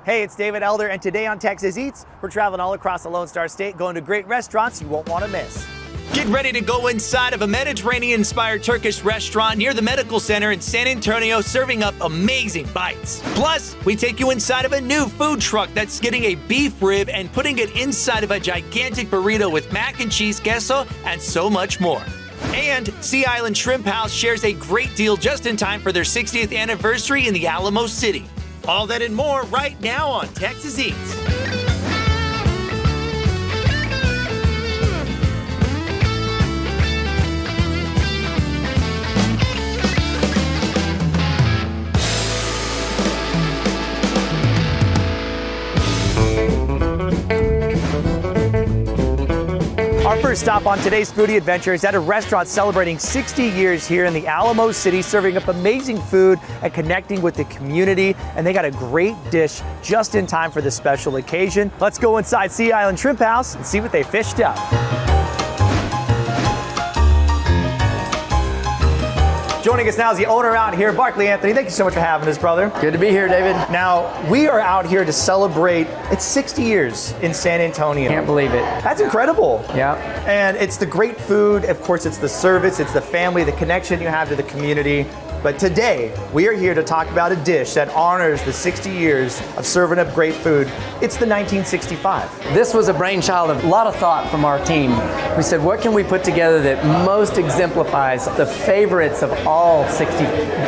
Hey, it's David Elder, and today on Texas Eats, we're traveling all across the Lone Star State, going to great restaurants you won't want to miss. Get ready to go inside of a Mediterranean-inspired Turkish restaurant near the medical center in San Antonio, serving up amazing bites. Plus, we take you inside of a new food truck that's getting a beef rib and putting it inside of a gigantic burrito with mac and cheese, queso, and so much more. And Sea Island Shrimp House shares a great deal just in time for their 60th anniversary in the Alamo City. All that and more right now on Texas Eats. Our first stop on today's foodie adventure is at a restaurant celebrating 60 years here in the Alamo City, serving up amazing food and connecting with the community. And they got a great dish just in time for this special occasion. Let's go inside Sea Island Shrimp House and see what they fished up. Joining us now is the owner out here, Barkley Anthony. Thank you so much for having us, brother. Good to be here, David. Now, we are out here to celebrate, it's 60 years in San Antonio. Can't believe it. That's incredible. Yeah. And it's the great food, of course, it's the service, it's the family, the connection you have to the community. But today, we are here to talk about a dish that honors the 60 years of serving up great food. It's the 1965. This was a brainchild of a lot of thought from our team. We said, what can we put together that most exemplifies the favorites of all 60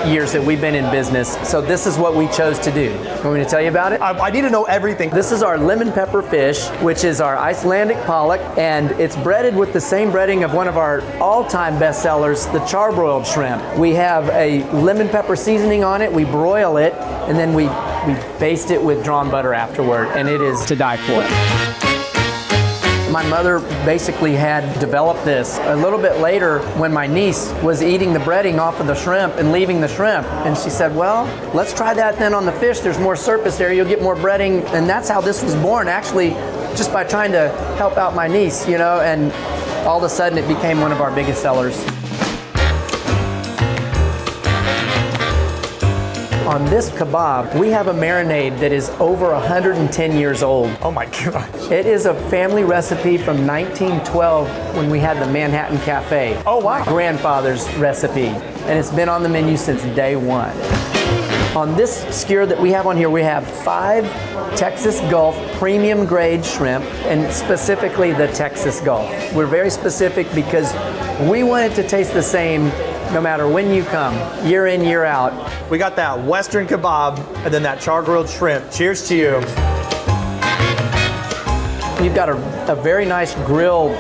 years that we've been in business? So this is what we chose to do. Want me to tell you about it? I need to know everything. This is our lemon pepper fish, which is our Icelandic pollock, and it's breaded with the same breading of one of our all-time best sellers, the charbroiled shrimp. We have a lemon pepper seasoning on it, we broil it, and then we baste it with drawn butter afterward, and it is to die for. My mother basically had developed this a little bit later when my niece was eating the breading off of the shrimp and leaving the shrimp. And she said, well, let's try that then on the fish. There's more surface there, you'll get more breading. And that's how this was born, actually, just by trying to help out my niece, you know, and all of a sudden it became one of our biggest sellers. On this kebab, we have a marinade that is over 110 years old. Oh my gosh. It is a family recipe from 1912 when we had the Manhattan Cafe. Oh wow. My grandfather's recipe. And it's been on the menu since day one. On this skewer that we have on here, we have 5 Texas Gulf premium grade shrimp, and specifically the Texas Gulf. We're very specific because we want it to taste the same no matter when you come, year in, year out. We got that Western kebab and then that char-grilled shrimp. Cheers to you. You've got a very nice grill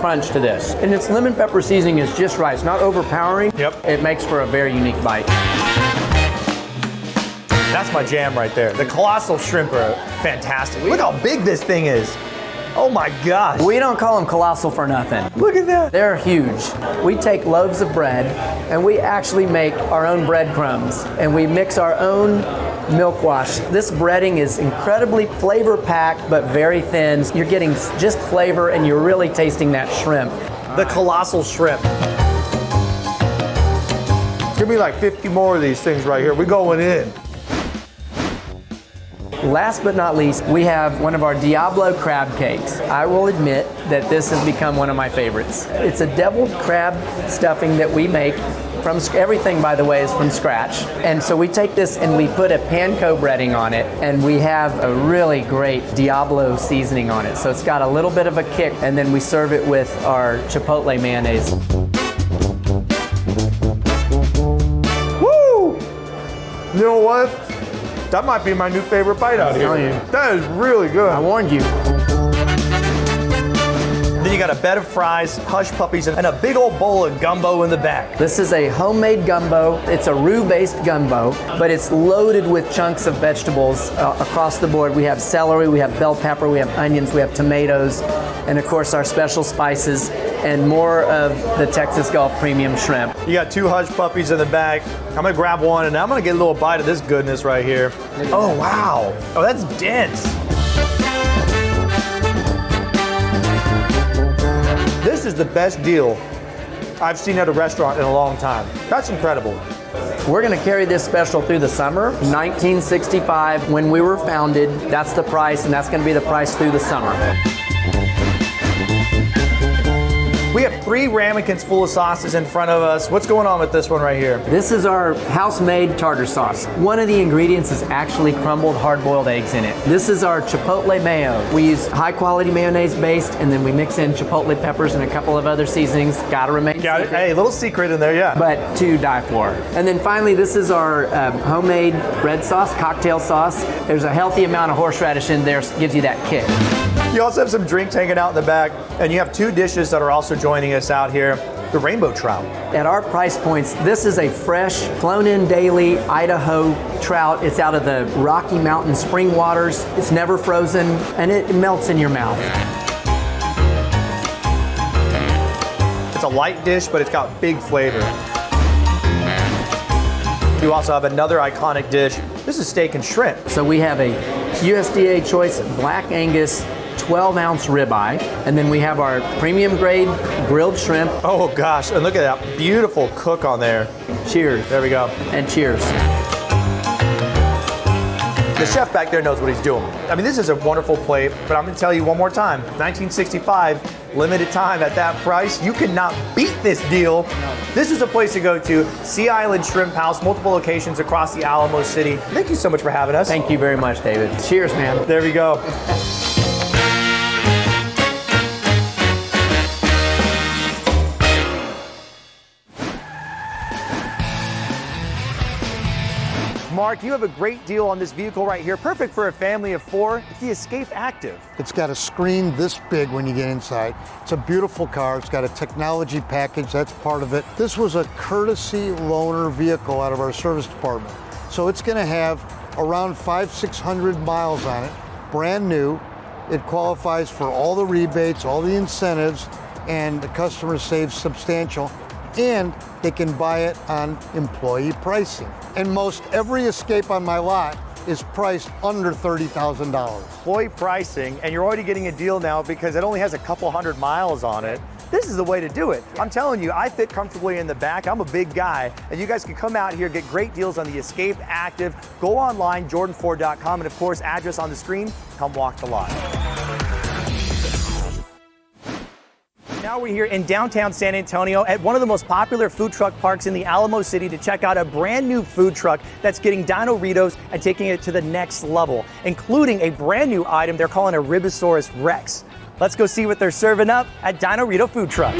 crunch to this. And its lemon pepper seasoning is just right. It's not overpowering. Yep. It makes for a very unique bite. That's my jam right there. The colossal shrimp are fantastic. Look how big this thing is. Oh my gosh. We don't call them colossal for nothing. Look at that. They're huge. We take loaves of bread and we actually make our own breadcrumbs and we mix our own milk wash. This breading is incredibly flavor packed but very thin. You're getting just flavor and you're really tasting that shrimp. The colossal shrimp. Give me like 50 more of these things right here. We're going in. Last but not least, we have one of our Diablo crab cakes. I will admit that this has become one of my favorites. It's a deviled crab stuffing that we make from, everything by the way is from scratch. And so we take this and we put a panko breading on it and we have a really great Diablo seasoning on it. So it's got a little bit of a kick and then we serve it with our chipotle mayonnaise. Woo! You know what? That might be my new favorite bite out here. That is really good. I warned you. Then you got a bed of fries, hush puppies, and a big old bowl of gumbo in the back. This is a homemade gumbo. It's a roux-based gumbo, but it's loaded with chunks of vegetables across the board. We have celery, we have bell pepper, we have onions, we have tomatoes, and of course our special spices, and more of the Texas Gulf premium shrimp. You got 2 hush puppies in the back. I'm gonna grab one and I'm gonna get a little bite of this goodness right here. Oh wow, oh that's dense. This is the best deal I've seen at a restaurant in a long time. That's incredible. We're gonna carry this special through the summer. 1965, when we were founded, that's the price, and that's gonna be the price through the summer. We have 3 ramekins full of sauces in front of us. What's going on with this one right here? This is our house-made tartar sauce. One of the ingredients is actually crumbled hard-boiled eggs in it. This is our chipotle mayo. We use high-quality mayonnaise based, and then we mix in chipotle peppers and a couple of other seasonings. Gotta remain Got it. secret, Hey, little secret in there, yeah. but to die for. And then finally, this is our homemade red sauce, cocktail sauce. There's a healthy amount of horseradish in there, gives you that kick. You also have some drinks hanging out in the back, and you have 2 dishes that are also joining us out here. The rainbow trout. At our price points, this is a fresh, flown-in daily Idaho trout. It's out of the Rocky Mountain spring waters. It's never frozen, and it melts in your mouth. It's a light dish, but it's got big flavor. You also have another iconic dish. This is steak and shrimp. So we have a USDA Choice Black Angus 12-ounce ribeye, and then we have our premium grade grilled shrimp. Oh gosh, and look at that beautiful cook on there. Cheers. There we go. And cheers. The chef back there knows what he's doing. I mean, this is a wonderful plate, but I'm gonna tell you one more time, 1965, limited time at that price. You cannot beat this deal. This is a place to go to, Sea Island Shrimp House, multiple locations across the Alamo City. Thank you so much for having us. Thank you very much, David. Cheers, man. There we go. Mark, you have a great deal on this vehicle right here, perfect for a family of 4. It's the Escape Active. It's got a screen this big when you get inside. It's a beautiful car. It's got a technology package, that's part of it. This was a courtesy loaner vehicle out of our service department. So it's gonna have around 500-600 miles on it, brand new. It qualifies for all the rebates, all the incentives, and the customer saves substantial. And they can buy it on employee pricing. And most every Escape on my lot is priced under $30,000. Employee pricing, and you're already getting a deal now because it only has a couple hundred miles on it. This is the way to do it. I'm telling you, I fit comfortably in the back. I'm a big guy, and you guys can come out here, get great deals on the Escape Active. Go online, jordanford.com, and of course, address on the screen. Come walk the lot. Now we're here in downtown San Antonio at one of the most popular food truck parks in the Alamo City to check out a brand new food truck that's getting Dinoritos and taking it to the next level, including a brand new item they're calling a Ribosaurus Rex. Let's go see what they're serving up at Dinorito Food Truck.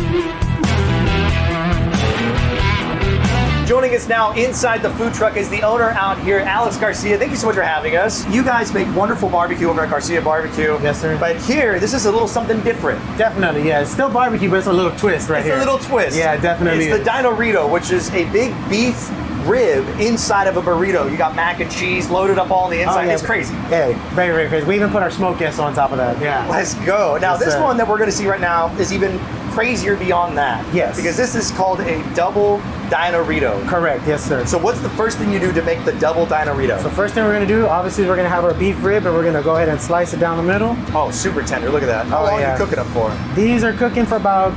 Joining us now inside the food truck is the owner out here, Alex Garcia. Thank you so much for having us. You guys make wonderful barbecue over at Garcia Barbecue. Yes, sir. But here, this is a little something different. Definitely, yeah. It's still barbecue, but it's a little twist right It's here. a little twist. Yeah, definitely. It's the Dinorito, which is a big beef rib inside of a burrito. You got mac and cheese loaded up all on the inside. yeah. It's crazy. Yeah, very, very crazy. We even put our smoke guests on top of that. Yeah. Let's go. Now, Yes, this sir. one that we're going to see right now is even crazier beyond that. Yes. Because this is called a double Dinorito. Correct, yes, sir. So what's the first thing you do to make the double Dinorito? So first thing we're gonna do, obviously we're gonna have our beef rib and we're gonna go ahead and slice it down the middle. Oh, super tender. Look at that. How long yeah. are you cooking them for? These are cooking for about,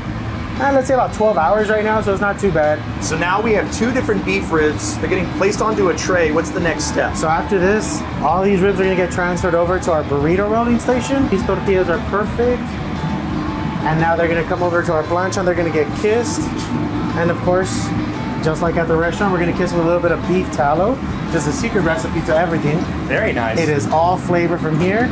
let's say about 12 hours right now, so it's not too bad. So now we have 2 different beef ribs. They're getting placed onto a tray. What's the next step? So after this, all these ribs are gonna get transferred over to our burrito rolling station. These tortillas are perfect. And now they're gonna come over to our plancha, they're gonna get kissed. And of course, just like at the restaurant, we're gonna kiss with a little bit of beef tallow. Just a secret recipe to everything. Very nice. It is all flavor from here.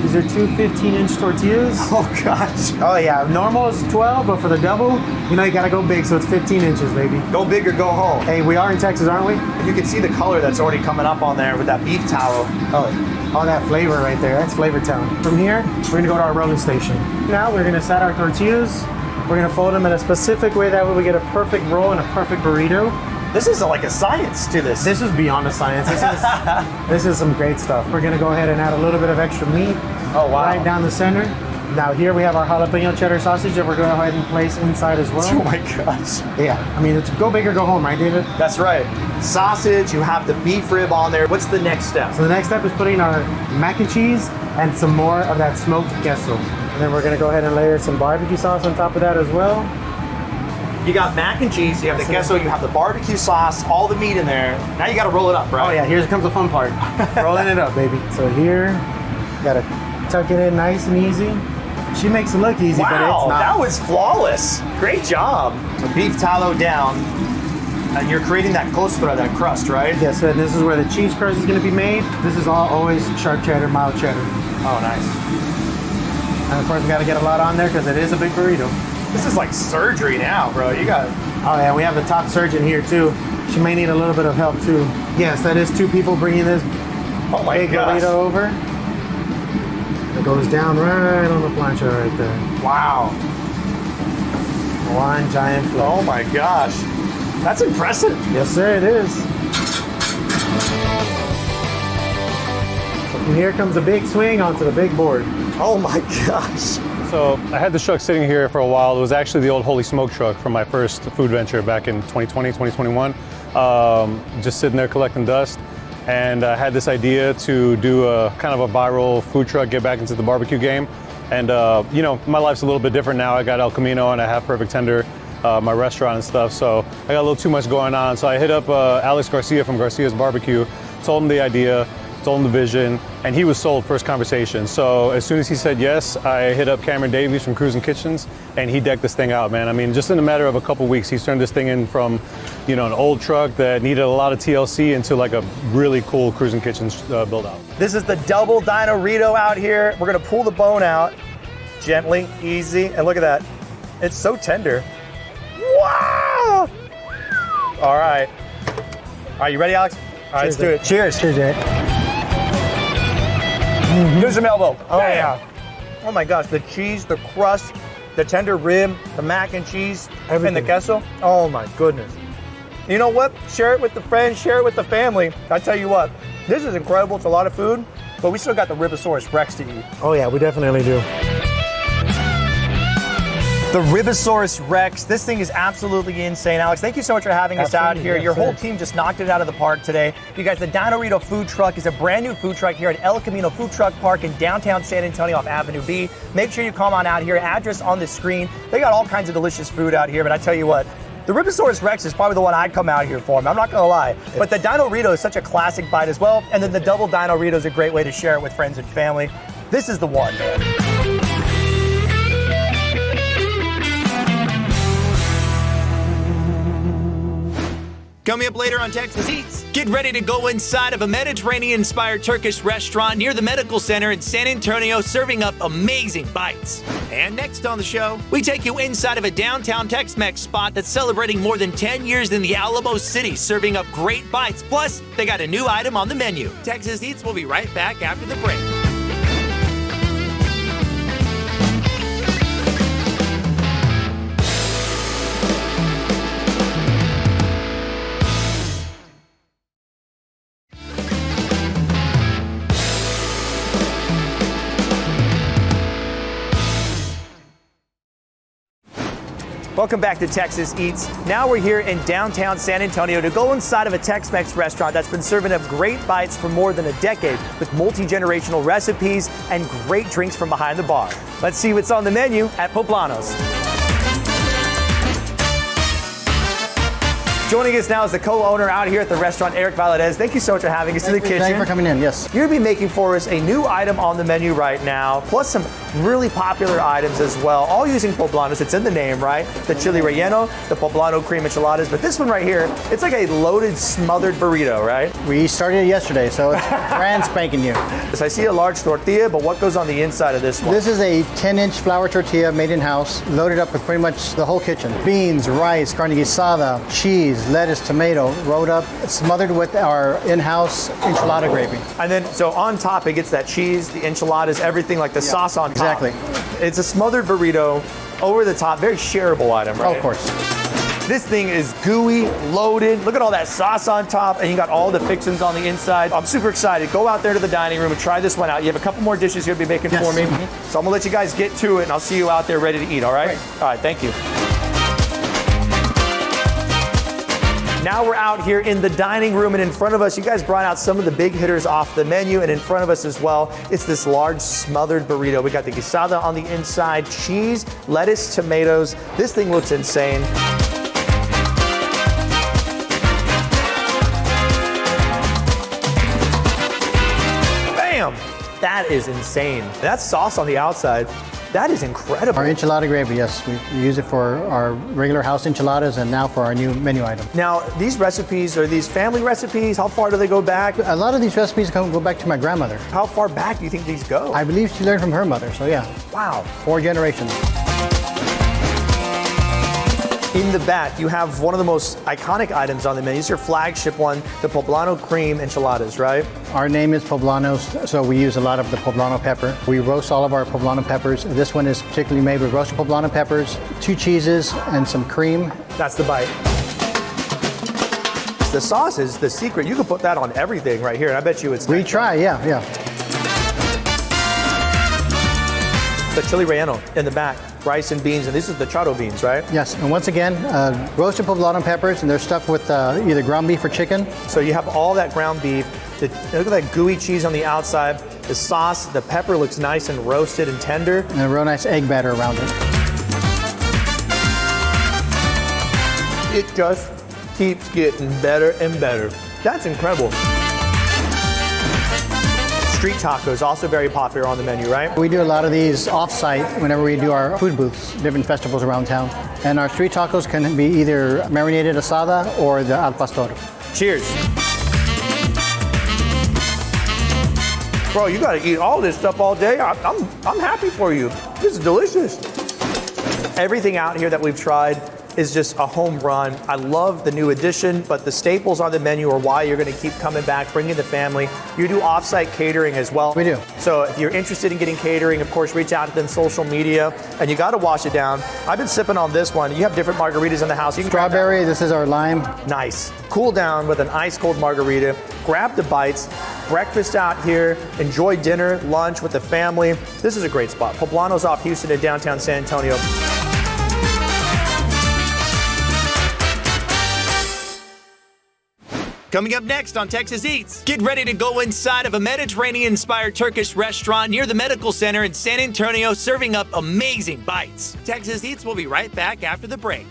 These are 2 15-inch tortillas. Oh, gosh. Oh yeah, normal is 12, but for the double, you know you gotta go big, so it's 15 inches, baby. Go big or go home. Hey, we are in Texas, aren't we? You can see the color that's already coming up on there with that beef tallow. Oh, all that flavor right there, that's Flavor Town. From here, we're gonna go to our rolling station. Now we're gonna set our tortillas. We're gonna fold them in a specific way, that way we get a perfect roll and a perfect burrito. This is like a science to this. This is beyond the science. This is some great stuff. We're gonna go ahead and add a little bit of extra meat. Oh, wow. Right down the center. Now here we have our jalapeno cheddar sausage that we're going to go ahead and place inside as well. Oh my gosh. Yeah, I mean, it's go big or go home, right, David? That's right. Sausage, you have the beef rib on there. What's the next step? So the next step is putting our mac and cheese and some more of that smoked queso. And then we're going to go ahead and layer some barbecue sauce on top of that as well. You got mac and cheese, you have the queso, you have the barbecue sauce, all the meat in there. Now you gotta roll it up, right? Oh yeah, here comes the fun part. Rolling it up, baby. So here, gotta tuck it in nice and easy. She makes it look easy, but it's Wow, not. that was flawless. Great job. So beef tallow down, and you're creating that costra, that crust, right? Yes, and this is where the cheese crust is gonna be made. This is all always sharp cheddar, mild cheddar. Oh, nice. And of course, we gotta get a lot on there because it is a big burrito. This is like surgery now, bro. You got Oh yeah, we have the top surgeon here too. She may need a little bit of help too. Yes, that is 2 people bringing this oh my big gosh. burrito over. It goes down right on the plancha right there. Wow. One giant plate. Oh my gosh. That's impressive. Yes, sir, it is. And here comes a big swing onto the big board. Oh my gosh. So I had this truck sitting here for a while. It was actually the old Holy Smoke truck from my first food venture back in 2020, 2021. Just sitting there collecting dust. And I had this idea to do a kind of a viral food truck, get back into the barbecue game. And you know, my life's a little bit different now. I got El Camino and I have Perfect Tender, my restaurant and stuff. So I got a little too much going on. So I hit up Alex Garcia from Garcia's Barbecue, told him the idea, told him the vision, and he was sold first conversation. So as soon as he said yes, I hit up Cameron Davies from Cruisin' Kitchens, and he decked this thing out, man. I mean, just in a matter of a couple weeks, he's turned this thing in from, you know, an old truck that needed a lot of TLC into like a really cool Cruisin' Kitchens build out. This is the double Dinorito out here. We're gonna pull the bone out gently, easy, and look at that. It's so tender. Wow! All right. All right, you ready, Alex? All right, let's do it. Cheers. Cheers, Jay. Here's some elbow. Oh Bam. yeah. Oh my gosh, the cheese, the crust, the tender rib, the mac and cheese, Everything. and the queso. Oh my goodness. You know what? Share it with the friends, share it with the family. I tell you what, this is incredible. It's a lot of food, but we still got the Ribosaurus Rex to eat. Oh yeah, we definitely do. The Ribosaurus Rex, this thing is absolutely insane. Alex, thank you so much for having us out Absolutely, here. yes, Your whole sir. team just knocked it out of the park today. You guys, the Dinorito food truck is a brand new food truck here at El Camino Food Truck Park in downtown San Antonio off Avenue B. Make sure you come on out here. Address on the screen. They got all kinds of delicious food out here, but I tell you what, the Ribosaurus Rex is probably the one I'd come out here for. I'm not gonna lie. But the Dinorito is such a classic bite as well. And then the double Dinorito is a great way to share it with friends and family. This is the one, man. Coming up later on Texas Eats, get ready to go inside of a Mediterranean-inspired Turkish restaurant near the medical center in San Antonio, serving up amazing bites. And next on the show, we take you inside of a downtown Tex-Mex spot that's celebrating more than 10 years in the Alamo City, serving up great bites. Plus, they got a new item on the menu. Texas Eats will be right back after the break. Welcome back to Texas Eats. Now we're here in downtown San Antonio to go inside of a Tex-Mex restaurant that's been serving up great bites for more than a decade with multi-generational recipes and great drinks from behind the bar. Let's see what's on the menu at Poblanos. Joining us now is the co-owner out here at the restaurant, Eric Valadez. Thank you so much for having us in the kitchen. Thank you for coming in, yes. You're gonna be making for us a new item on the menu right now, plus some really popular items as well, all using poblanos. It's in the name, right? The chili relleno, the poblano cream enchiladas, but this one right here, it's like a loaded smothered burrito, right? We started it yesterday, so it's brand spanking new. So I see a large tortilla, but what goes on the inside of this one? This is a 10-inch flour tortilla made in-house, loaded up with pretty much the whole kitchen. Beans, rice, carne guisada, cheese, lettuce, tomato, rolled up, smothered with our in-house enchilada gravy. And then, so on top, it gets that cheese, the enchiladas, everything, like the sauce on top. Exactly. It's a smothered burrito, over the top, very shareable item, right? Oh, of course. This thing is gooey, loaded. Look at all that sauce on top, and you got all the fixings on the inside. I'm super excited. Go out there to the dining room and try this one out. You have a couple more dishes you'll be making Yes. for me. Mhm. So I'm gonna let you guys get to it, and I'll see you out there ready to eat, all right? Great. All right, thank you. Now we're out here in the dining room, and in front of us, you guys brought out some of the big hitters off the menu, and in front of us as well, it's this large smothered burrito. We got the guisada on the inside, cheese, lettuce, tomatoes. This thing looks insane. That is insane. That sauce on the outside, that is incredible. Our enchilada gravy, yes, we use it for our regular house enchiladas and now for our new menu item. Now, these recipes, are these family recipes? How far do they go back? A lot of these recipes go back to my grandmother. How far back do you think these go? I believe she learned from her mother, so yeah. Wow. 4 generations. In the back, you have one of the most iconic items on the menu. It's your flagship one, the poblano cream enchiladas, right? Our name is poblanos, so we use a lot of the poblano pepper. We roast all of our poblano peppers. This one is particularly made with roasted poblano peppers, 2 cheeses, and some cream. That's the bite. The sauce is the secret. You can put that on everything right here, and I bet you it's... We try, yeah. The chili relleno in the back, rice and beans, and this is the charo beans, right? Yes, and once again, roasted poblano peppers, and they're stuffed with either ground beef or chicken. So you have all that ground beef. Look at that gooey cheese on the outside. The sauce, the pepper looks nice and roasted and tender. And a real nice egg batter around it. It just keeps getting better and better. That's incredible. Street tacos, also very popular on the menu, right? We do a lot of these off-site whenever we do our food booths, different festivals around town. And our street tacos can be either marinated asada or the al pastor. Cheers. Bro, you gotta eat all this stuff all day. I'm happy for you. This is delicious. Everything out here that we've tried is just a home run. I love the new addition, but the staples on the menu are why you're gonna keep coming back, bringing the family. You do off-site catering as well. We do. So if you're interested in getting catering, of course, reach out to them, social media, and you gotta wash it down. I've been sipping on this one. You have different margaritas in the house. You can grab that. Strawberry, this is our lime. Nice. Cool down with an ice cold margarita. Grab the bites. Breakfast out here. Enjoy dinner, lunch with the family. This is a great spot. Poblano's off Houston in downtown San Antonio. Coming up next on Texas Eats, get ready to go inside of a Mediterranean-inspired Turkish restaurant near the medical center in San Antonio, serving up amazing bites. Texas Eats will be right back after the break.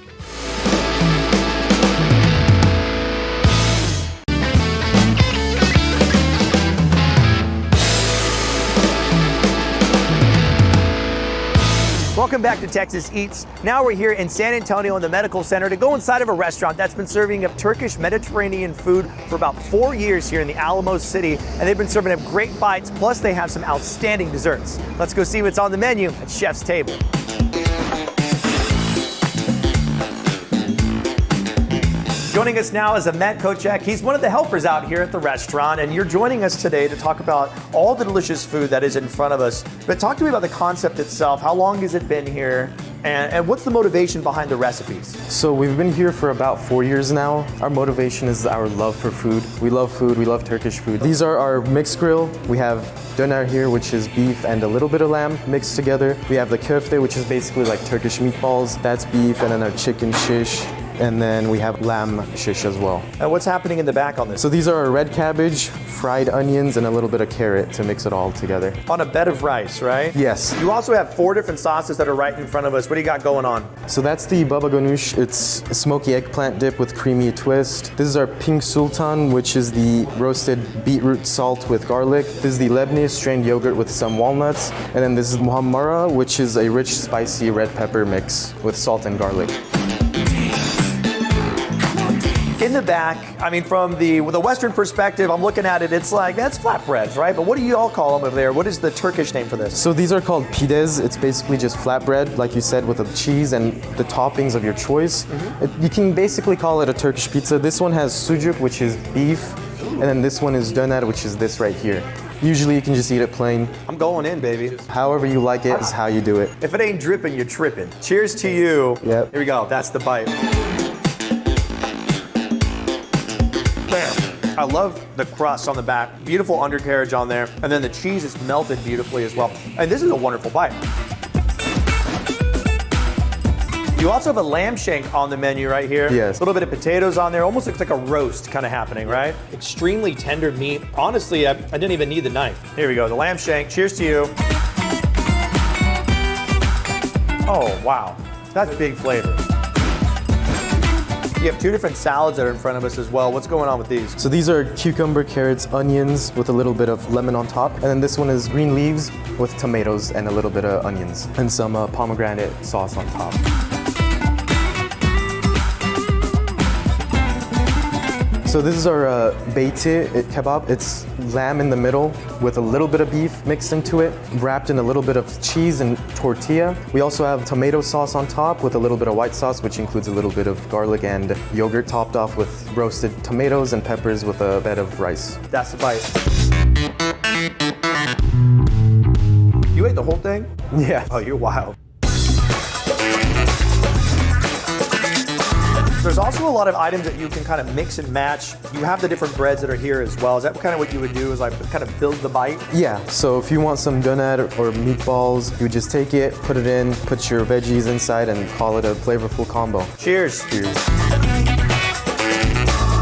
Welcome back to Texas Eats. Now we're here in San Antonio in the medical center to go inside of a restaurant that's been serving up Turkish Mediterranean food for about 4 years here in the Alamo City, and they've been serving up great bites, plus they have some outstanding desserts. Let's go see what's on the menu at Chef's Table. Joining us now is Ahmet Kochek. He's one of the helpers out here at the restaurant, and you're joining us today to talk about all the delicious food that is in front of us. But talk to me about the concept itself. How long has it been here? And what's the motivation behind the recipes? So we've been here for about 4 years now. Our motivation is our love for food. We love Turkish food. These are our mixed grill. We have döner here, which is beef and a little bit of lamb mixed together. We have the köfte, which is basically like Turkish meatballs. That's beef, and then our chicken shish. And then we have lamb shish as well. And what's happening in the back on this? So these are our red cabbage, fried onions, and a little bit of carrot to mix it all together. On a bed of rice, right? Yes. You also have 4 different sauces that are right in front of us. What do you got going on? So that's the baba ganoush. It's a smoky eggplant dip with creamy twist. This is our pink sultan, which is the roasted beetroot salt with garlic. This is the Lebanese strained yogurt with some walnuts. And then this is muhammara, which is a rich, spicy red pepper mix with salt and garlic. In the back, I mean, from the Western perspective, I'm looking at it, it's like, that's flatbreads, right? But what do you all call them over there? What is the Turkish name for this? So these are called pides. It's basically just flatbread, like you said, with the cheese and the toppings of your choice. You can basically call it a Turkish pizza. This one has sucuk, which is beef, and then this one is döner, which is this right here. Usually you can just eat it plain. I'm going in, baby. However you like it is how you do it. If it ain't dripping, you're tripping. Cheers to you. Yep. Here we go, that's the bite. I love the crust on the back, beautiful undercarriage on there, and then the cheese is melted beautifully as well. And this is a wonderful bite. You also have a lamb shank on the menu right here. Yes. A little bit of potatoes on there, almost looks like a roast kind of happening, right? Extremely tender meat. Honestly, I didn't even need the knife. Here we go, the lamb shank. Cheers to you. Oh, wow. That's big flavor. You have two different salads that are in front of us as well. What's going on with these? So these are cucumber, carrots, onions with a little bit of lemon on top. And then this one is green leaves with tomatoes and a little bit of onions and some pomegranate sauce on top. So this is our beyti kebab. It's lamb in the middle with a little bit of beef mixed into it, wrapped in a little bit of cheese and tortilla. We also have tomato sauce on top with a little bit of white sauce, which includes a little bit of garlic and yogurt, topped off with roasted tomatoes and peppers with a bed of rice. That's the bite. You ate the whole thing? Yeah. Oh, you're wild. There's also a lot of items that you can kind of mix and match. You have the different breads that are here as well. Is that kind of what you would do, is like kind of build the bite? Yeah, so if you want some donut or meatballs, you would just take it, put it in, put your veggies inside, and call it a flavorful combo. Cheers. Cheers.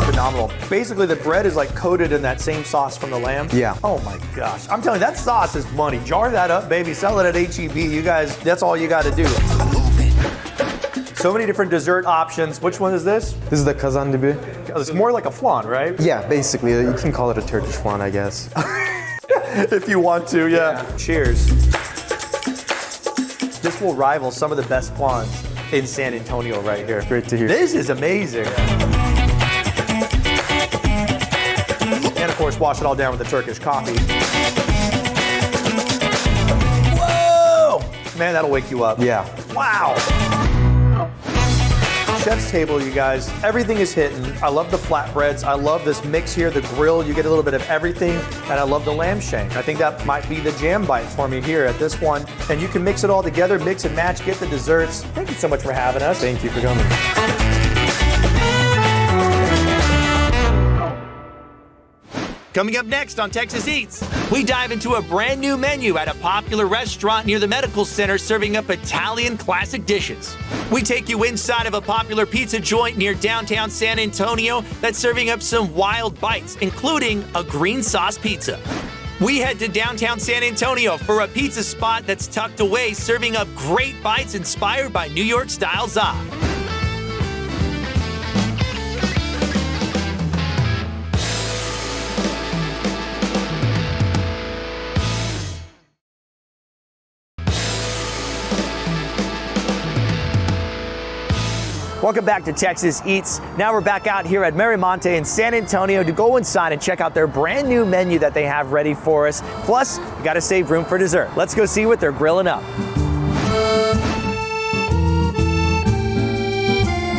Phenomenal. Basically, the bread is like coated in that same sauce from the lamb. Yeah. Oh my gosh. I'm telling you, that sauce is money. Jar that up, baby. Sell it at HEB. You guys, that's all you got to do. So many different dessert options. Which one is this? This is the kazandibi. It's more like a flan, right? Yeah, basically, you can call it a Turkish flan, I guess. If you want to, yeah. Cheers. This will rival some of the best flans in San Antonio right here. Great to hear. This is amazing. And of course, wash it all down with the Turkish coffee. Whoa! Man, that'll wake you up. Yeah. Wow. Chef's table, you guys. Everything is hitting. I love the flatbreads. I love this mix here, the grill. You get a little bit of everything. And I love the lamb shank. I think that might be the jam bite for me here at this one. And you can mix it all together, mix and match, get the desserts. Thank you so much for having us. Thank you for coming. Coming up next on Texas Eats, we dive into a brand new menu at a popular restaurant near the medical center serving up Italian classic dishes. We take you inside of a popular pizza joint near downtown San Antonio that's serving up some wild bites, including a green sauce pizza. We head to downtown San Antonio for a pizza spot that's tucked away, serving up great bites inspired by New York-style za. Welcome back to Texas Eats. Now we're back out here at Miramonte in San Antonio to go inside and check out their brand new menu that they have ready for us. Plus, you gotta save room for dessert. Let's go see what they're grilling up.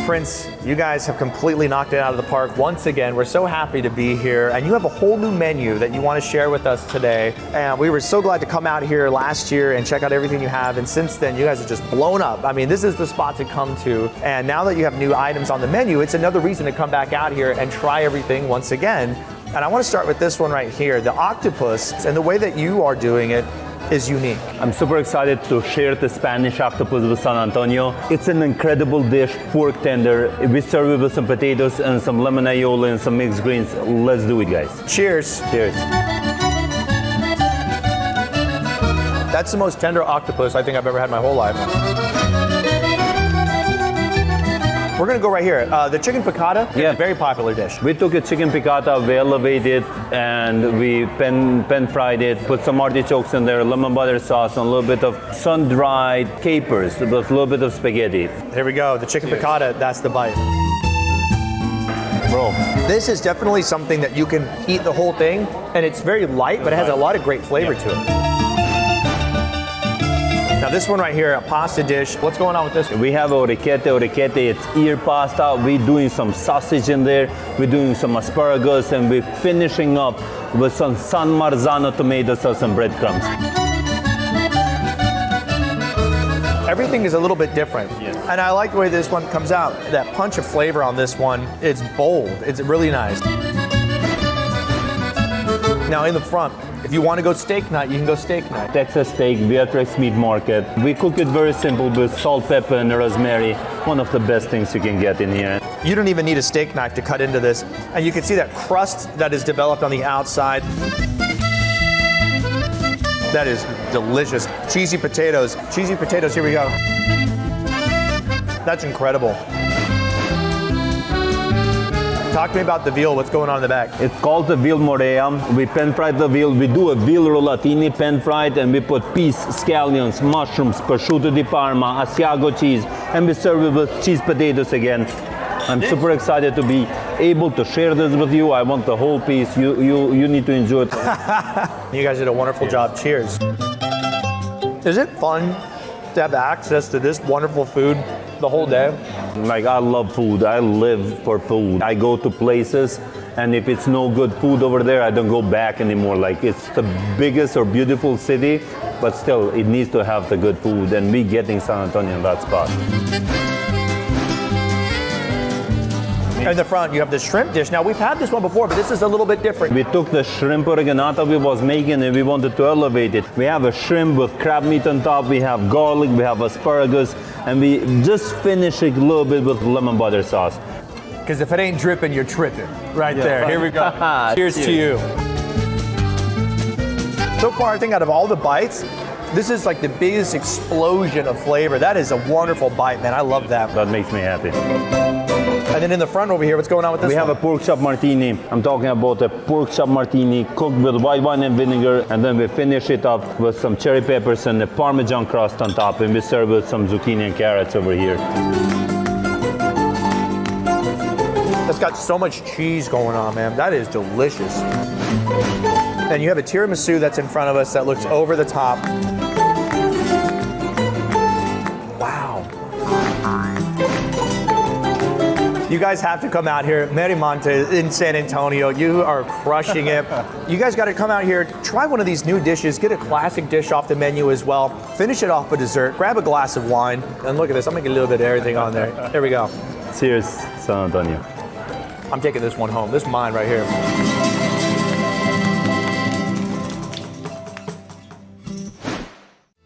Prince, you guys have completely knocked it out of the park once again. We're so happy to be here, and you have a whole new menu that you want to share with us today. And we were so glad to come out here last year and check out everything you have, and since then you guys have just blown up. I mean, this is the spot to come to, and now that you have new items on the menu, it's another reason to come back out here and try everything once again. And I want to start with this one right here, the octopus, and the way that you are doing it is unique. I'm super excited to share the Spanish octopus with San Antonio. It's an incredible dish, pork tender. We serve it with some potatoes and some lemon aioli and some mixed greens. Let's do it, guys. Cheers. Cheers. That's the most tender octopus I think I've ever had in my whole life. We're gonna go right here. The chicken piccata is a very popular dish. We took a chicken piccata, we elevated it, and we pan fried it, put some artichokes in there, lemon butter sauce, and a little bit of sun-dried capers, with a little bit of spaghetti. Here we go, the chicken piccata, that's the bite. Bro. This is definitely something that you can eat the whole thing, and it's very light, but it has a lot of great flavor to it. Now this one right here, a pasta dish. What's going on with this one? We have orecchiette. Orecchiette, it's ear pasta. We're doing some sausage in there. We're doing some asparagus, and we're finishing up with some San Marzano tomato sauce and breadcrumbs. Everything is a little bit different. And I like the way this one comes out. That punch of flavor on this one, it's bold. It's really nice. Now in the front, if you want to go steak night, you can go steak night. Texas steak, Beatrix Meat Market. We cook it very simple with salt, pepper, and rosemary. One of the best things you can get in here. You don't even need a steak knife to cut into this. And you can see that crust that is developed on the outside. That is delicious. Cheesy potatoes. Cheesy potatoes, here we go. That's incredible. Talk to me about the veal. What's going on in the back? It's called the veal morea. We pan-fried the veal. We do a veal rollatini pan-fried, and we put peas, scallions, mushrooms, prosciutto di Parma, Asiago cheese, and we serve it with cheese potatoes again. I'm super excited to be able to share this with you. I want the whole piece. You need to enjoy it. You guys did a wonderful job. Cheers. Is it fun to have access to this wonderful food the whole day? Like, I love food. I live for food. I go to places, and if it's no good food over there, I don't go back anymore. Like, it's the biggest or beautiful city, but still, it needs to have the good food, and we getting San Antonio in that spot. In the front, you have the shrimp dish. Now, we've had this one before, but this is a little bit different. We took the shrimp oreganata we was making, and we wanted to elevate it. We have a shrimp with crab meat on top. We have garlic. We have asparagus. And we just finish it a little bit with lemon butter sauce. Because if it ain't dripping, you're tripping. Right there. Here we go. Cheers to you. So far, I think out of all the bites, this is like the biggest explosion of flavor. That is a wonderful bite, man. I love that. That makes me happy. And then in the front over here, what's going on with this We have a pork chop martini. I'm talking about a pork chop martini cooked with white wine and vinegar, and then we finish it up with some cherry peppers and a Parmesan crust on top, and we serve with some zucchini and carrots over here. It's got so much cheese going on, man. That is delicious. And you have a tiramisu that's in front of us that looks over the top. Wow. You guys have to come out here. Merimonte in San Antonio. You are crushing it. You guys got to come out here, try one of these new dishes, get a classic dish off the menu as well. Finish it off with dessert, grab a glass of wine, and look at this. I'm making a little bit of everything on there. There we go. Cheers, San Antonio. I'm taking this one home. This is mine right here.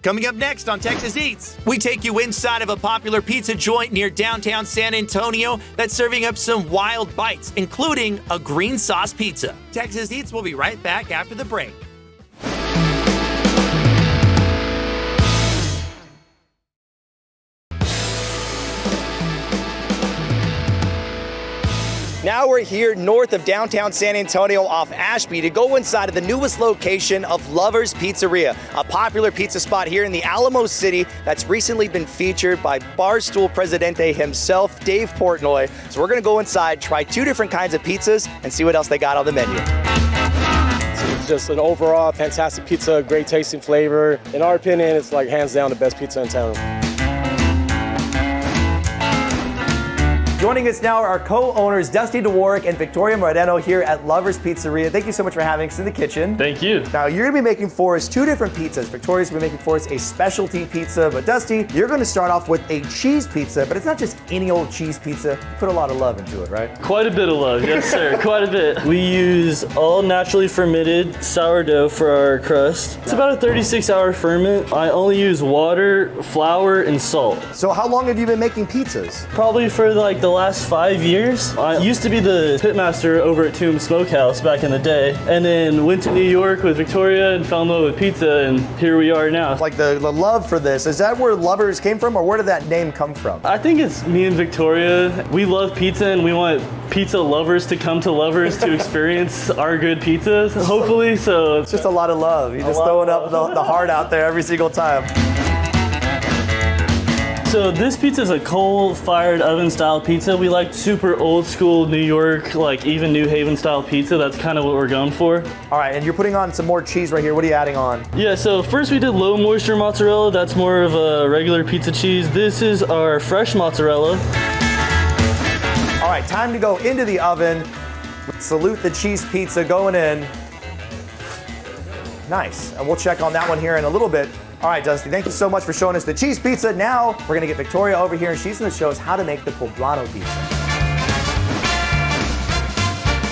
Coming up next on Texas Eats, we take you inside of a popular pizza joint near downtown San Antonio that's serving up some wild bites, including a green sauce pizza. Texas Eats will be right back after the break. Now we're here north of downtown San Antonio off Ashby to go inside of the newest location of Lover's Pizzeria, a popular pizza spot here in the Alamo City that's recently been featured by Barstool Presidente himself, Dave Portnoy. So we're gonna go inside, try 2 different kinds of pizzas, and see what else they got on the menu. It's just an overall fantastic pizza, great tasting flavor. In our opinion, it's like hands down the best pizza in town. Joining us now are our co-owners, Dusty DeWarrick and Victoria Moreno here at Lover's Pizzeria. Thank you so much for having us in the kitchen. Thank you. Now, you're gonna be making for us 2 different pizzas. Victoria's gonna be making for us a specialty pizza, but Dusty, you're gonna start off with a cheese pizza, but it's not just any old cheese pizza. You put a lot of love into it, right? Quite a bit of love, yes sir, quite a bit. We use all naturally fermented sourdough for our crust. It's about a 36-hour ferment. I only use water, flour, and salt. So how long have you been making pizzas? Probably for like the last 5 years. I used to be the pitmaster over at Tomb Smokehouse back in the day, and then went to New York with Victoria and fell in love with pizza, and here we are now. Like the love for this, is that where Lovers came from, or where did that name come from? I think it's me and Victoria. We love pizza, and we want pizza lovers to come to Lovers to experience our good pizzas, hopefully. So it's just a lot of love. You're just throwing up the heart out there every single time. So this pizza is a coal-fired oven-style pizza. We like super old-school New York, like even New Haven-style pizza. That's kind of what we're going for. All right, and you're putting on some more cheese right here. What are you adding on? Yeah, so first we did low-moisture mozzarella. That's more of a regular pizza cheese. This is our fresh mozzarella. All right, time to go into the oven. Salute the cheese pizza going in. Nice, and we'll check on that one here in a little bit. All right, Dusty, thank you so much for showing us the cheese pizza. Now, we're gonna get Victoria over here, and she's gonna show us how to make the poblano pizza.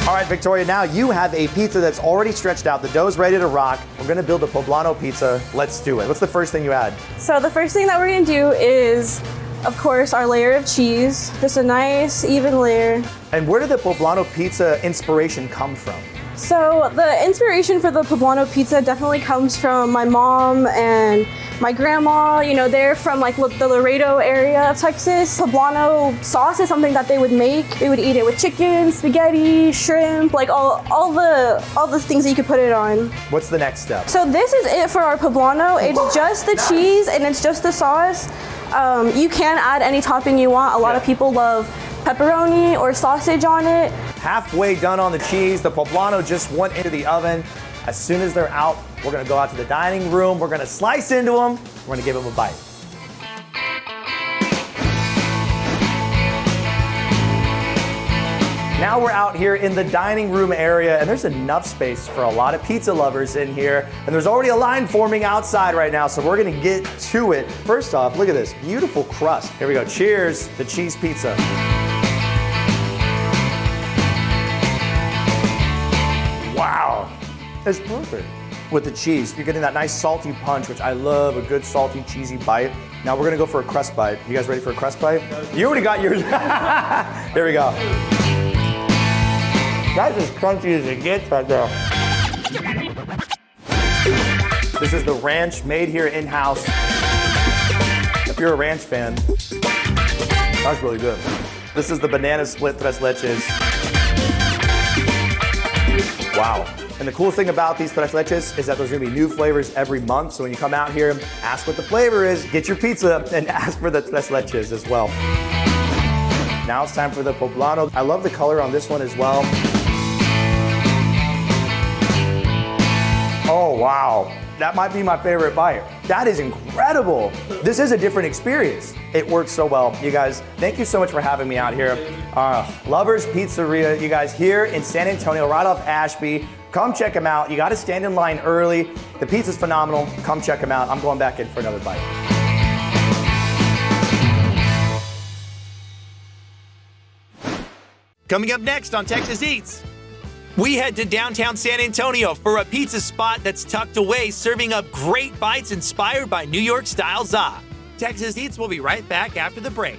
All right, Victoria, now you have a pizza that's already stretched out. The dough's ready to rock. We're gonna build a poblano pizza. Let's do it. What's the first thing you add? So the first thing that we're gonna do is, of course, our layer of cheese. Just a nice, even layer. And where did the poblano pizza inspiration come from? So the inspiration for the poblano pizza definitely comes from my mom and my grandma. You know, they're from like the Laredo area of Texas. Poblano sauce is something that they would make. They would eat it with chicken, spaghetti, shrimp, like all the things that you could put it on. What's the next step? So this is it for our poblano. It's just the cheese and it's just the sauce. You can add any topping you want. A lot of people love pepperoni or sausage on it. Halfway done on the cheese. The poblano just went into the oven. As soon as they're out, we're gonna go out to the dining room. We're gonna slice into them. We're gonna give them a bite. Now we're out here in the dining room area, and there's enough space for a lot of pizza lovers in here. And there's already a line forming outside right now, so we're gonna get to it. First off, look at this beautiful crust. Here we go. Cheers, the cheese pizza. Wow, it's perfect. With the cheese, you're getting that nice salty punch, which I love, a good salty, cheesy bite. Now we're gonna go for a crust bite. You guys ready for a crust bite? You already got yours. Here we go. That's as crunchy as it gets right there. This is the ranch made here in-house. If you're a ranch fan, that's really good. This is the banana split tres leches. Wow. And the coolest thing about these tres leches is that there's gonna be new flavors every month. So when you come out here, ask what the flavor is, get your pizza, and ask for the tres leches as well. Now it's time for the poblano. I love the color on this one as well. Oh, wow. That might be my favorite bite. That is incredible. This is a different experience. It works so well. You guys, thank you so much for having me out here. Lovers Pizzeria, you guys, here in San Antonio, right off Ashby. Come check them out. You gotta stand in line early. The pizza's phenomenal. Come check them out. I'm going back in for another bite. Coming up next on Texas Eats, we head to downtown San Antonio for a pizza spot that's tucked away, serving up great bites inspired by New York-style za. Texas Eats will be right back after the break.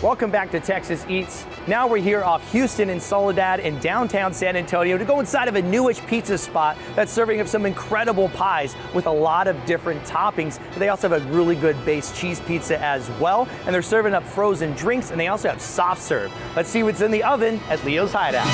Welcome back to Texas Eats. Now we're here off Houston and Soledad in downtown San Antonio to go inside of a newish pizza spot that's serving up some incredible pies with a lot of different toppings. They also have a really good base cheese pizza as well, and they're serving up frozen drinks, and they also have soft serve. Let's see what's in the oven at Leo's Hideout.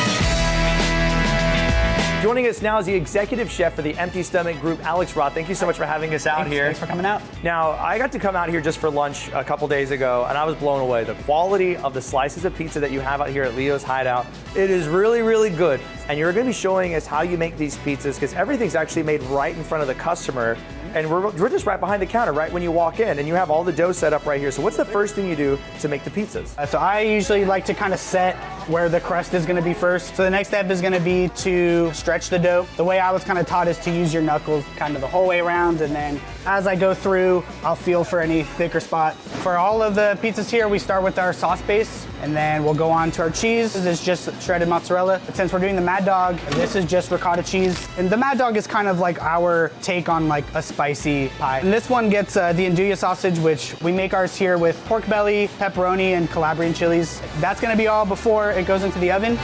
Joining us now is the executive chef for the Empty Stomach Group, Alex Roth. Thank you so much for having us out here. Thanks for coming out. Now, I got to come out here just for lunch a couple days ago, and I was blown away. The quality of the slices of pizza that you have out here at Leo's Hideout, it is really, really good. And you're gonna be showing us how you make these pizzas, because everything's actually made right in front of the customer. And we're just right behind the counter, right when you walk in, and you have all the dough set up right here. So what's the first thing you do to make the pizzas? So I usually like to kind of set where the crust is going to be first. So the next step is going to be to stretch the dough. The way I was kind of taught is to use your knuckles kind of the whole way around, and then as I go through, I'll feel for any thicker spots. For all of the pizzas here, we start with our sauce base, and then we'll go on to our cheese. This is just shredded mozzarella. But since we're doing the Mad Dog, this is just ricotta cheese. And the Mad Dog is kind of like our take on like a spicy pie. And this one gets the andouille sausage, which we make ours here with pork belly, pepperoni, and Calabrian chilies. That's gonna be all before it goes into the oven.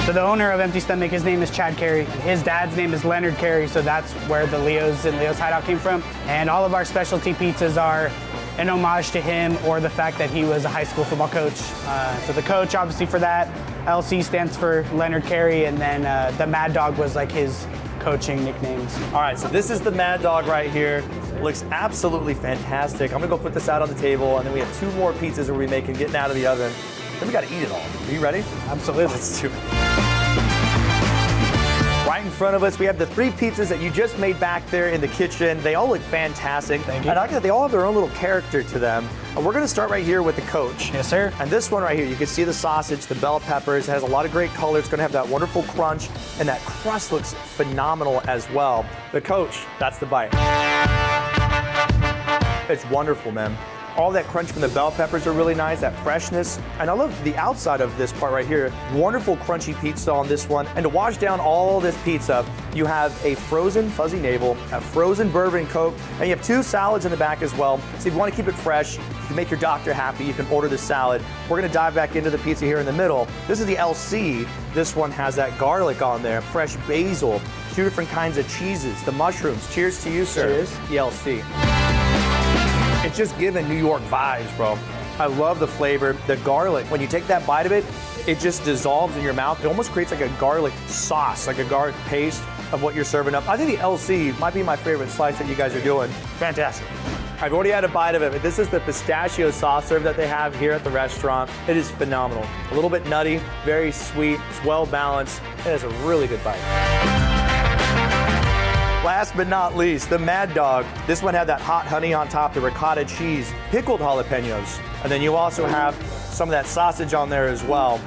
So the owner of Empty Stomach, his name is Chad Carey. His dad's name is Leonard Carey, so that's where the Leo's and Leo's Hideout came from. And all of our specialty pizzas are an homage to him or the fact that he was a high school football coach. So the coach, obviously for that, LC stands for Leonard Carey, and then the Mad Dog was like his coaching nicknames. All right, so this is the Mad Dog right here. Looks absolutely fantastic. I'm gonna go put this out on the table, and then we have 2 more pizzas we'll be making, getting out of the oven. Then we gotta eat it all. Are you ready? Absolutely. Let's do it. Right in front of us, we have the 3 pizzas that you just made back there in the kitchen. They all look fantastic. Thank you. And they all have their own little character to them. And we're gonna start right here with the Coach. Yes, sir. And this one right here, you can see the sausage, the bell peppers. It has a lot of great color. It's gonna have that wonderful crunch, and that crust looks phenomenal as well. The Coach, that's the bite. It's wonderful, man. All that crunch from the bell peppers are really nice, that freshness. And I love the outside of this part right here. Wonderful crunchy pizza on this one. And to wash down all this pizza, you have a frozen fuzzy navel, a frozen bourbon Coke, and you have 2 salads in the back as well. So if you want to keep it fresh, to make your doctor happy, you can order the salad. We're gonna dive back into the pizza here in the middle. This is the LC. This one has that garlic on there, fresh basil, 2 different kinds of cheeses, the mushrooms. Cheers to you, sir. Cheers. The LC. It's just giving New York vibes, bro. I love the flavor. The garlic, when you take that bite of it, it just dissolves in your mouth. It almost creates like a garlic sauce, like a garlic paste of what you're serving up. I think the LC might be my favorite slice that you guys are doing. Fantastic. I've already had a bite of it, but this is the pistachio soft serve that they have here at the restaurant. It is phenomenal. A little bit nutty, very sweet, it's well balanced. It has a really good bite. Last but not least, the Mad Dog. This one had that hot honey on top, the ricotta cheese, pickled jalapenos, and then you also have some of that sausage on there as well.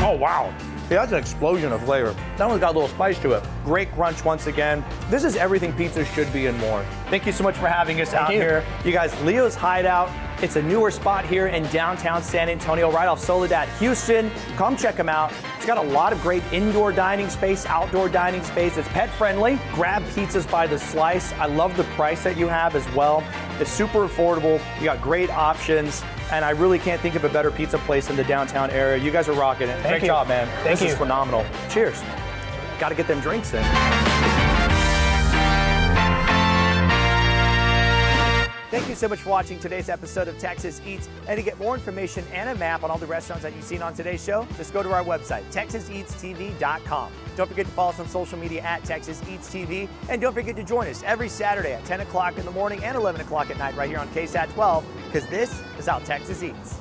Oh, wow. Yeah, that's an explosion of flavor. That one's got a little spice to it. Great crunch once again. This is everything pizza should be and more. Thank you so much for having us out here. You guys, Leo's Hideout. It's a newer spot here in downtown San Antonio, right off Soledad, Houston. Come check them out. It's got a lot of great indoor dining space, outdoor dining space. It's pet friendly. Grab pizzas by the slice. I love the price that you have as well. It's super affordable. You got great options. And I really can't think of a better pizza place in the downtown area. You guys are rocking it. Great job, man. This is phenomenal. Cheers. Got to get them drinks in. Thank you so much for watching today's episode of Texas Eats. And to get more information and a map on all the restaurants that you've seen on today's show, just go to our website, TexasEatsTV.com. Don't forget to follow us on social media at Texas Eats TV. And don't forget to join us every Saturday at 10 o'clock in the morning and 11 o'clock at night right here on KSAT 12, because this is how Texas eats.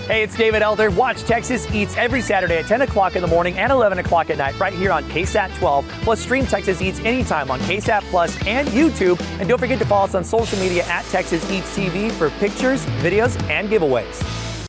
Hey, it's David Elder. Watch Texas Eats every Saturday at 10 o'clock in the morning and 11 o'clock at night right here on KSAT 12. Plus stream Texas Eats anytime on KSAT Plus and YouTube. And don't forget to follow us on social media at Texas Eats TV for pictures, videos, and giveaways.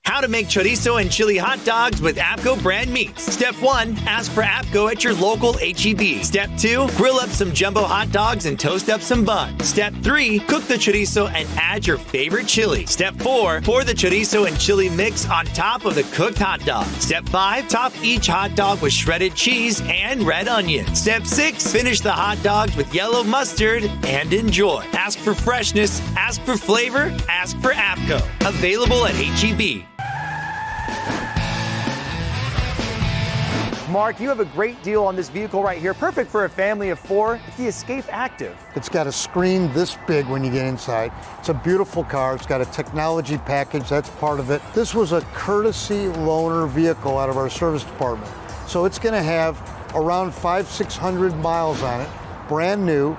How to make chorizo and chili hot dogs with APCO brand meats. Step 1, ask for APCO at your local H-E-B. Step 2, grill up some jumbo hot dogs and toast up some buns. Step 3, cook the chorizo and add your favorite chili. Step 4, pour the chorizo and chili mix on top of the cooked hot dog. Step 5, top each hot dog with shredded cheese and red onion. Step 6, finish the hot dogs with yellow mustard and enjoy. Ask for freshness, ask for flavor, ask for APCO. Available at H-E-B. Mark, you have a great deal on this vehicle right here. Perfect for a family of 4. It's the Escape Active. It's got a screen this big when you get inside. It's a beautiful car. It's got a technology package. That's part of it. This was a courtesy loaner vehicle out of our service department. So it's going to have around 500-600 miles on it, brand new.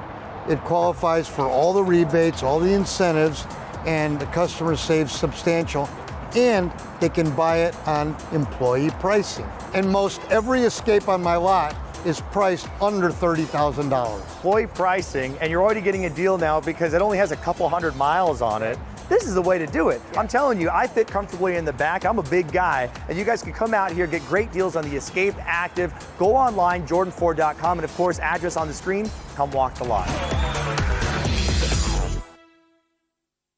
It qualifies for all the rebates, all the incentives, and the customer saves substantial. And they can buy it on employee pricing. And most every Escape on my lot is priced under $30,000. Employee pricing, and you're already getting a deal now because it only has a couple hundred miles on it. This is the way to do it. I'm telling you, I fit comfortably in the back. I'm a big guy, and you guys can come out here, get great deals on the Escape Active. Go online, jordanford.com, and of course, address on the screen. Come walk the lot.